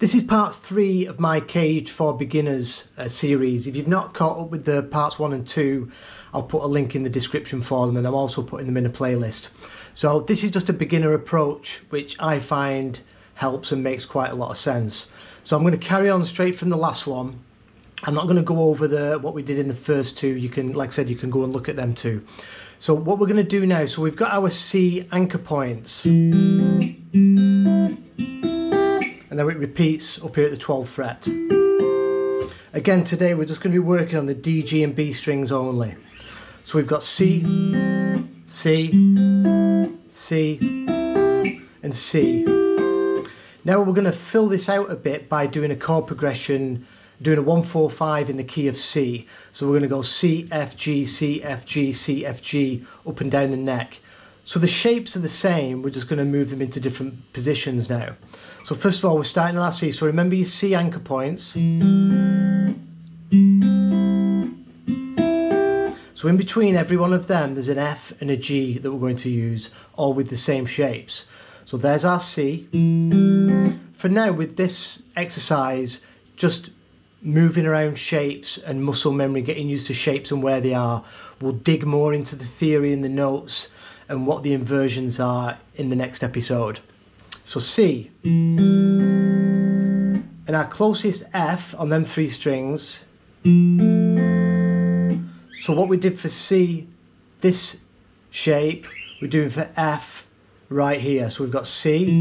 This is part 3 of my CAGED for Beginners series. If you've not caught up with the parts 1 and 2, I'll put a link in the description for them, and I'm also putting them in a playlist. So this is just a beginner approach which I find helps and makes quite a lot of sense. So I'm going to carry on straight from the last one. I'm not going to go over what we did in the first two. You can, like I said, you can go and look at them too. So what we're going to do now, so we've got our C anchor points. And then it repeats up here at the 12th fret. Again, today we're just going to be working on the D, G and B strings only. So we've got C, C, C and C. Now we're going to fill this out a bit by doing a chord progression, doing a 1-4-5 in the key of C. So we're going to go C, F, G, C, F, G, C, F, G, up and down the neck. So the shapes are the same, we're just going to move them into different positions now. So first of all, we're starting on our C. So remember your C anchor points. So in between every one of them, there's an F and a G that we're going to use, all with the same shapes. So there's our C. For now, with this exercise, just moving around shapes and muscle memory, getting used to shapes and where they are. We'll dig more into the theory and the notes and what the inversions are in the next episode. So C. And our closest F on them 3 strings. So what we did for C, this shape, we're doing for F right here. So we've got C,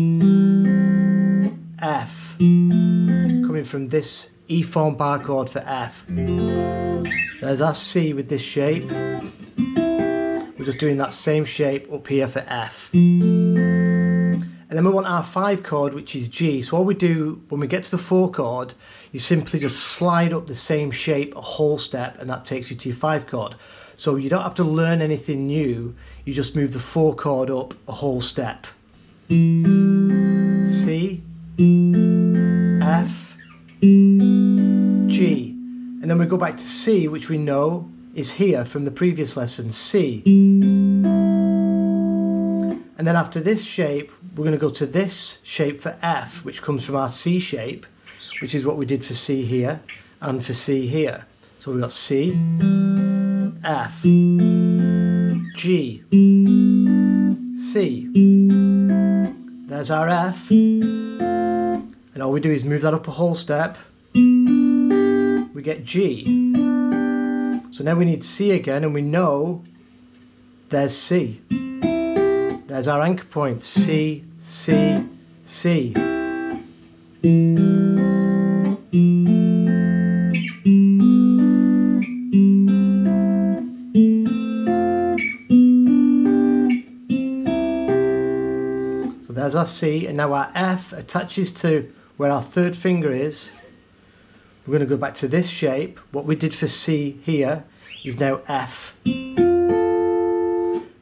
F, coming from this E form bar chord for F. There's our C with this shape. We're just doing that same shape up here for F. And then we want our 5 chord, which is G. So all we do when we get to the 4 chord, you simply just slide up the same shape a whole step, and that takes you to your 5 chord. So you don't have to learn anything new, you just move the 4 chord up a whole step. C, F, G. And then we go back to C, which we know is here from the previous lesson, C. And then after this shape, we're going to go to this shape for F, which comes from our C shape, which is what we did for C here and for C here. So we've got C, F, G, C. There's our F. And all we do is move that up a whole step. We get G. So now we need C again, and we know there's C. There's our anchor point, C, C, C. So there's our C, and now our F attaches to where our 3rd finger is. We're going to go back to this shape. What we did for C here is now F.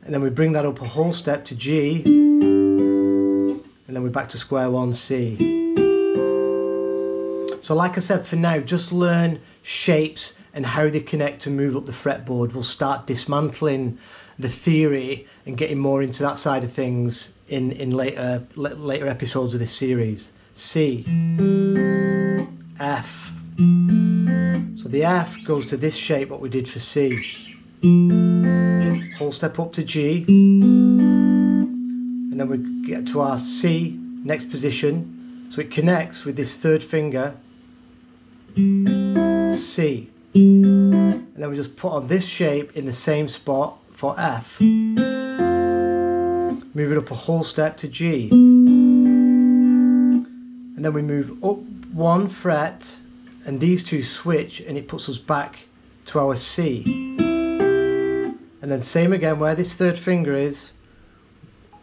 And then we bring that up a whole step to G, and then we're back to square one, C. So like I said, for now, just learn shapes and how they connect to move up the fretboard. We'll start dismantling the theory and getting more into that side of things in later episodes of this series. C, F. So the F goes to this shape, what we did for C. Whole step up to G, and then we get to our C, next position, so it connects with this 3rd finger, C, and then we just put on this shape in the same spot for F, move it up a whole step to G, and then we move up 1 fret, and these 2 switch, and it puts us back to our C. And then same again, where this 3rd finger is,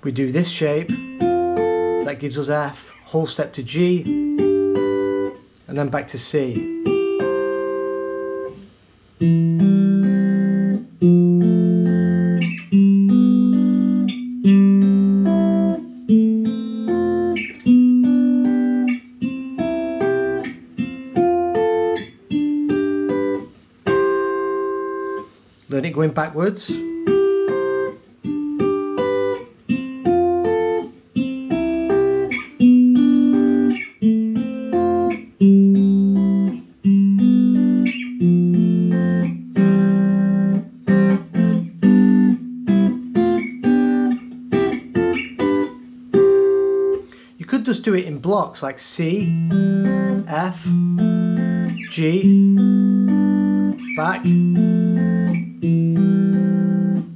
we do this shape, that gives us F, whole step to G, and then back to C. Learn it going backwards. blocks like C, F, G, back, and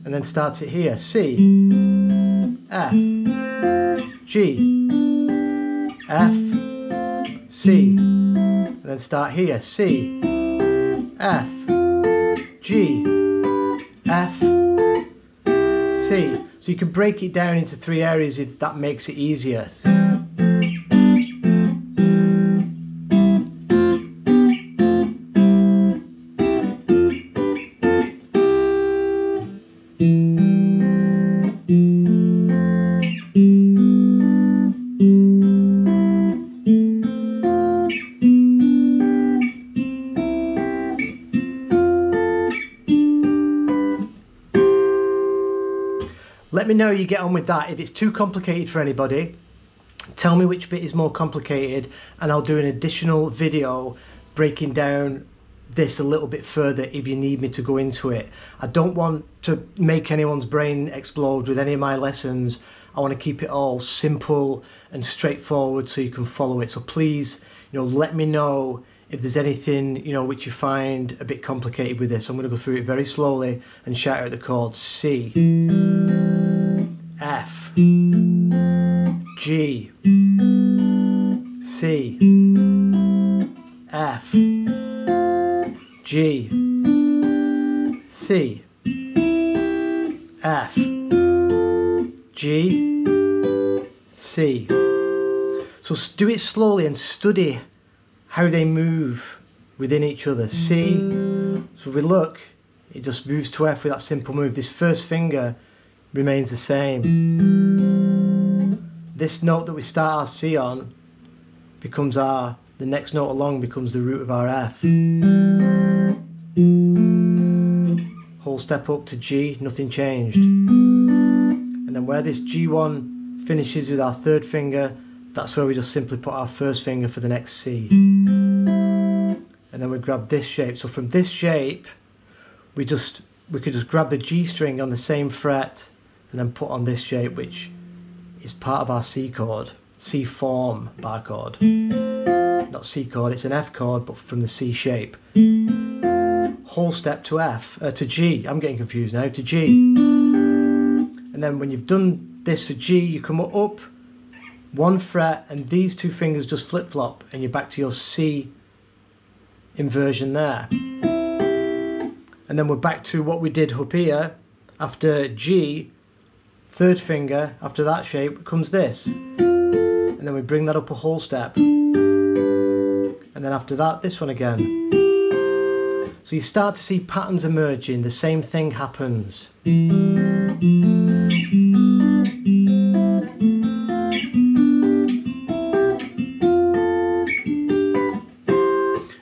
then start it here. C, F, G, F, C, and then start here. C, F, G, F, C. So you can break it down into 3 areas if that makes it easier. Let me know how you get on with that. If it's too complicated for anybody, tell me which bit is more complicated and I'll do an additional video breaking down this a little bit further if you need me to go into it. I don't want to make anyone's brain explode with any of my lessons. I want to keep it all simple and straightforward so you can follow it. So please, let me know if there's anything, which you find a bit complicated with this. I'm going to go through it very slowly and shout out the chords. C, F, G, C, F, G, C, F, G, C. So do it slowly and study how they move within each other. C, so if we look, it just moves to F with that simple move. This first finger remains the same. This note that we start our C on becomes the next note along becomes the root of our F. Whole step up to G, nothing changed. And then where this G1 finishes with our third finger, that's where we just simply put our first finger for the next C. And then we grab this shape. So from this shape, we could just grab the G string on the same fret and then put on this shape, which is part of our C chord, C form bar chord. Not C chord, it's an F chord, but from the C shape. Whole step to F, to G, I'm getting confused now, to G. And then when you've done this for G, you come up 1 fret and these 2 fingers just flip-flop and you're back to your C inversion there. And then we're back to what we did up here. After G, third finger, after that shape comes this. And then we bring that up a whole step. And then after that, this one again. So you start to see patterns emerging, the same thing happens.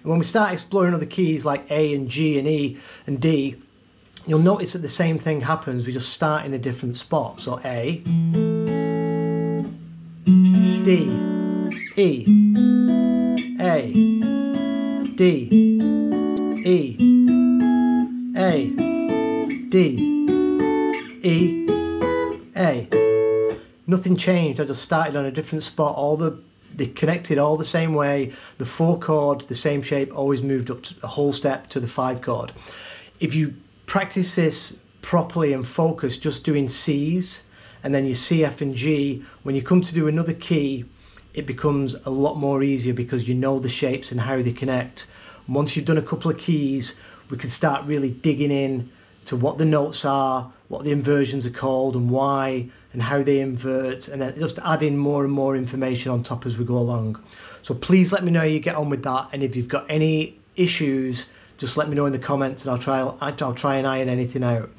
When we start exploring other keys like A and G and E and D, you'll notice that the same thing happens. We just start in a different spot. So A, D, E, A, D, E, A, D, E, A. Nothing changed. I just started on a different spot. They connected all the same way. The 4 chord, the same shape, always moved up to a whole step to the 5 chord. If you practice this properly and focus, just doing C's and then your C, F and G, when you come to do another key, it becomes a lot more easier because you know the shapes and how they connect. And once you've done a couple of keys, we can start really digging in to what the notes are, what the inversions are called and why, and how they invert, and then just adding more and more information on top as we go along. So please let me know how you get on with that, and if you've got any issues, just let me know in the comments and I'll try and iron anything out.